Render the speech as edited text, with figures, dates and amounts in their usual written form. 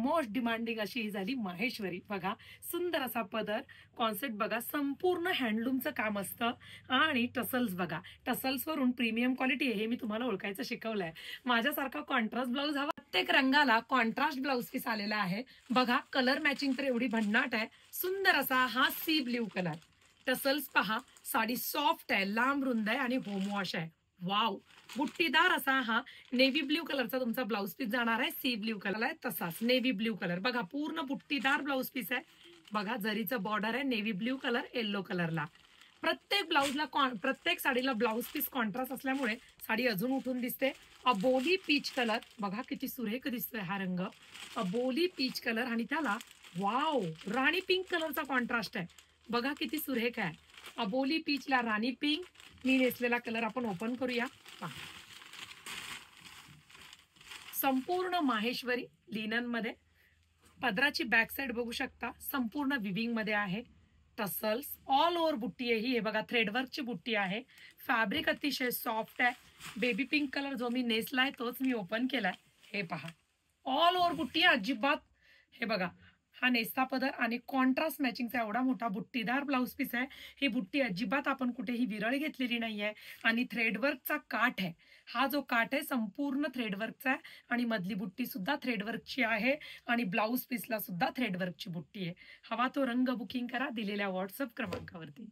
Most demanding अशी ही झाली माहेश्वरी. बघा सुंदर असा पदर, कॉन्सेप्ट बघा, संपूर्ण हँडलूमचं काम असतं आणि टसल्स बघा, टसल्स वरून प्रीमियम क्वालिटी आहे हे मी तुम्हाला ओळखायचं शिकवलंय. माझ्यासारखा कॉन्ट्रास्ट ब्लाऊज हवा, प्रत्येक रंगाला कॉन्ट्रास्ट ब्लाऊज पीस आलेला आहे. बघा कलर मॅचिंग तर एवढी भन्नाट आहे. सुंदर असा हा सी ब्ल्यू कलर, टसल्स पहा, साडी सॉफ्ट आहे, लांब रुंद आहे आणि होम वॉश आहे. वाव, बुट्टीदार असा हा नेव्ही ब्ल्यू कलरचा तुमचा ब्लाऊज पीस जाणार आहे. सी ब्ल्यू कलर आहे तसाच नेव्ही ब्ल्यू कलर. बघा पूर्ण बुट्टीदार ब्लाऊज पीस आहे. बघा जरीचं बॉर्डर आहे नेव्ही ब्ल्यू कलर येल्लो कलरला. प्रत्येक ब्लाऊजला प्रत्येक साडीला ब्लाऊज पीस कॉन्ट्रास्ट असल्यामुळे साडी अजून उठून दिसते. अबोली पीच कलर बघा किती सुरेख दिसतोय हा रंग, अबोली पीच कलर आणि त्याला वाव राणी पिंक कलरचा कॉन्ट्रास्ट आहे. बघा किती सुरेख आहे. अबोली पीचला राणी पिंक. मी नेसलेला कलर आपण ओपन करूया. संपूर्ण माहेश्वरी लिनन मध्ये. पदराची बॅक साइड बघू शकता, संपूर्ण विविंग मध्ये आहे. टसल्स ऑल ओव्हर बुट्टी आहे ही. हे बघा थ्रेडवर्कची बुट्टी आहे. फॅब्रिक अतिशय सॉफ्ट आहे. बेबी पिंक कलर जो मी नेसलाय तोच मी ओपन केलाय. हे पहा ऑल ओव्हर बुट्टी अजिबात. हे बघा हा नेसता पदर आणि कॉन्ट्रास्ट मॅचिंगचा एवढा मोठा बुट्टीदार ब्लाऊज पीस आहे. ही बुट्टी अजिबात आपण कुठेही विरळ घेतलेली नाहीये आणि थ्रेडवर्कचा काठ आहे. हा जो काठ आहे संपूर्ण थ्रेडवर्कचा आहे आणि मधली बुट्टी सुद्धा थ्रेडवर्कची आहे आणि ब्लाऊज पीसला सुद्धा थ्रेडवर्कची बुट्टी आहे. हवा तो रंग बुकिंग करा दिलेल्या व्हॉट्सअप क्रमांकावरती.